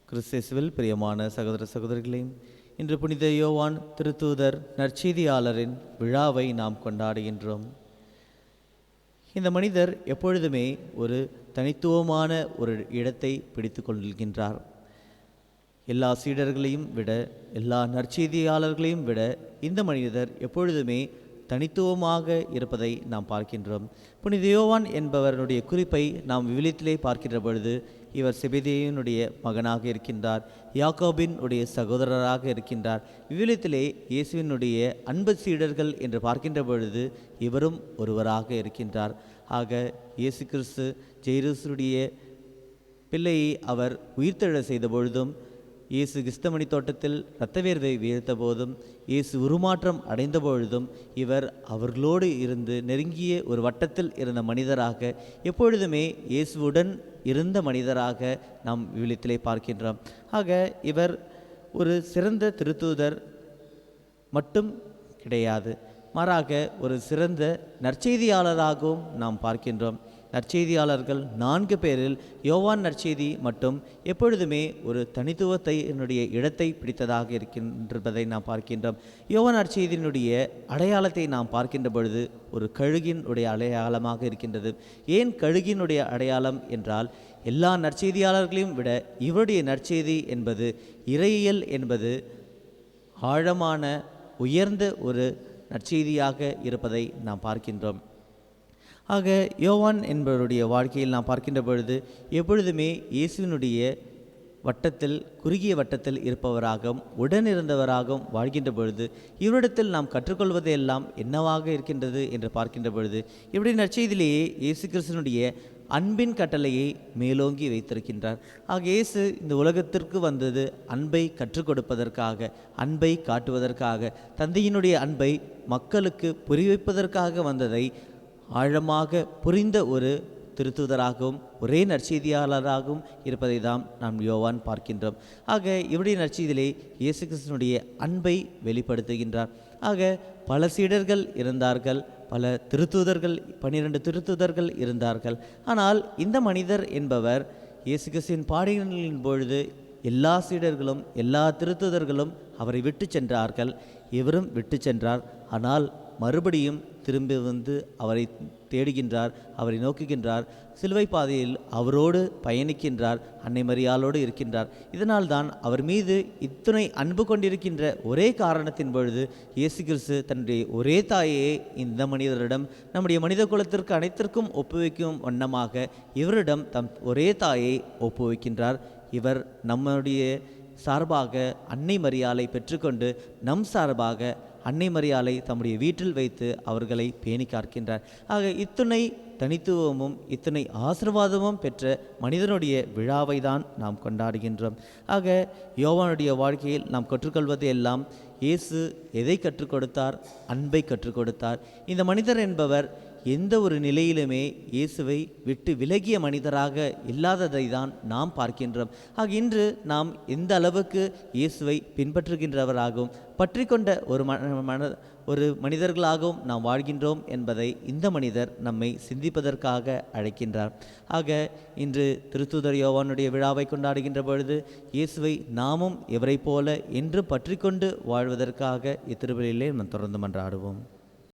கிறிஸ்துவில் பிரியமான சகோதர சகோதரிகளே, இன்று புனித யோவான் திருத்தூதர் நற்செய்தியாளரின் விழாவை நாம் கொண்டாடுகின்றோம். இந்த மனிதர் எப்பொழுதுமே ஒரு தனித்துவமான ஒரு இடத்தை பிடித்து கொள்கின்றார். எல்லா சீடர்களையும் விட, எல்லா நற்செய்தியாளர்களையும் விட இந்த மனிதர் எப்பொழுதுமே தனித்துவமாக இருப்பதை நாம் பார்க்கின்றோம். புனித யோவான் என்பவருடைய குறிப்பை நாம் விவிலியத்திலே பார்க்கின்ற பொழுது, இவர் செபெதேயுனுடைய மகனாக இருக்கின்றார், யாக்கோபின் உடைய சகோதரராக இருக்கின்றார். விவிலியத்திலே இயேசுவினுடைய அன்பு சீடர்கள் என்று பார்க்கின்ற பொழுது இவரும் ஒருவராக இருக்கின்றார். ஆக இயேசு கிறிஸ்து ஜெய்ருசனுடைய பிள்ளையை அவர் உயிர்த்தெழ செய்த பொழுதும், இயேசு கிஸ்தமணி தோட்டத்தில் இரத்த வேர்வை வீழ்த்த போதும், இயேசு உருமாற்றம் அடைந்த பொழுதும் இவர் அவர்களோடு இருந்து நெருங்கிய ஒரு வட்டத்தில் இருந்த மனிதராக, எப்பொழுதுமே இயேசுவுடன் இருந்த மனிதராக நாம் விவிலியத்திலே பார்க்கின்றோம். ஆக இவர் ஒரு சிறந்த திருத்தூதர் மட்டும் கிடையாது, மாறாக ஒரு சிறந்த நற்செய்தியாளராகவும் நாம் பார்க்கின்றோம். நற்செய்தியாளர்கள் 4 பேரில் யோவான் நற்செய்தி மட்டும் எப்பொழுதுமே ஒரு தனித்துவத்தை என்னுடைய இடத்தை பிடித்ததாக இருக்கின்றதை நாம் பார்க்கின்றோம். யோவான் நற்செய்தியினுடைய அடையாளத்தை நாம் பார்க்கின்ற பொழுது ஒரு கழுகினுடைய அடையாளமாக இருக்கின்றது. ஏன் கழுகினுடைய அடையாளம் என்றால், எல்லா நற்செய்தியாளர்களையும் விட இவருடைய நற்செய்தி என்பது, இறையியல் என்பது ஆழமான உயர்ந்த ஒரு நற்செய்தியாக இருப்பதை நாம் பார்க்கின்றோம். ஆக யோவான் என்பவருடைய வாழ்க்கையில் நாம் பார்க்கின்ற பொழுது எப்பொழுதுமே இயேசுவினுடைய வட்டத்தில், குறுகிய வட்டத்தில் இருப்பவராகவும் உடனிருந்தவராகவும் வாழ்கின்ற பொழுது, இவரிடத்தில் நாம் கற்றுக்கொள்வது எல்லாம் என்னவாக இருக்கின்றது என்று பார்க்கின்ற பொழுது, இப்படி நற்செய்தியிலேயே இயேசு கிறிஸ்துவினுடைய அன்பின் கட்டளையை மேலோங்கி வைத்திருக்கின்றார். ஆக இயேசு இந்த உலகத்திற்கு வந்தது அன்பை கற்றுக் கொடுப்பதற்காக, அன்பை காட்டுவதற்காக, தந்தையினுடைய அன்பை மக்களுக்கு புரிவிப்பதற்காக வந்ததை ஆழமாக புரிந்த ஒரு திருத்தூதராகவும் ஒரே நற்செய்தியாளராகவும் இருப்பதை தான் நாம் யோவான் பார்க்கின்றோம். ஆக இவருடைய நற்செய்தியிலே இயேசு கிறிஸ்துவினுடைய அன்பை வெளிப்படுத்துகின்றார். ஆக பல சீடர்கள் இருந்தார்கள், பல திருத்தூதர்கள், 12 திருத்தூதர்கள் இருந்தார்கள். ஆனால் இந்த மனிதர் என்பவர் இயேசு கிறிஸ்துவின் பாடுகளின் பொழுது எல்லா சீடர்களும் எல்லா திருத்தூதர்களும் அவரை விட்டு சென்றார்கள், இவரும் விட்டு சென்றார். ஆனால் மறுபடியும் திரும்பி வந்து அவரை தேடுகின்றார், அவரை நோக்குகின்றார், சிலுவை பாதையில் அவரோடு பயணிக்கின்றார், அன்னை மரியாளோடு இருக்கின்றார். இதனால் தான் அவர் மீது இத்துணை அன்பு கொண்டிருக்கின்ற ஒரே காரணத்தின் பொழுது இயேசு கிறிஸ்து தன்னுடைய ஒரே தாயை இந்த மனிதரிடம், நம்முடைய மனித குலத்திற்கு அனைத்திற்கும் ஒப்புவிக்கும் வண்ணமாக இவரிடம் தம் ஒரே தாயை ஒப்புவிக்கின்றார். இவர் நம்முடைய சார்பாக அன்னை மரியாளை பெற்றுக்கொண்டு நம் சார்பாக அன்னை மரியாளை தம்முடைய வீட்டில் வைத்து அவர்களை பேணி காக்கின்றார். ஆக இத்துணை தனித்துவமும் இத்தனை ஆசீர்வாதமும் பெற்ற மனிதனுடைய விழாவை தான் நாம் கொண்டாடுகின்றோம். ஆக யோவானுடைய வாழ்க்கையில் நாம் கற்றுக்கொள்வது எல்லாம், இயேசு எதை கற்றுக் கொடுத்தார்? அன்பை கற்றுக் கொடுத்தார். இந்த மனிதர் என்பவர் எந்த ஒரு நிலையிலுமே இயேசுவை விட்டு விலகிய மனிதராக இல்லாததை தான் நாம் பார்க்கின்றோம். ஆக இன்று நாம் எந்த அளவுக்கு இயேசுவை பின்பற்றுகின்றவராகவும் பற்றி கொண்ட ஒரு மனிதர்களாகவும் நாம் வாழ்கின்றோம் என்பதை இந்த மனிதர் நம்மை சிந்திப்பதற்காக அழைக்கின்றார். ஆக இன்று திருத்தூதர் யோவானுடைய விழாவை கொண்டாடுகின்ற பொழுது இயேசுவை நாமும் இவரை போல என்று பற்றி கொண்டு வாழ்வதற்காக இத்திருப்பலியிலே நாம் தொடர்ந்து மன்றாடுவோம்.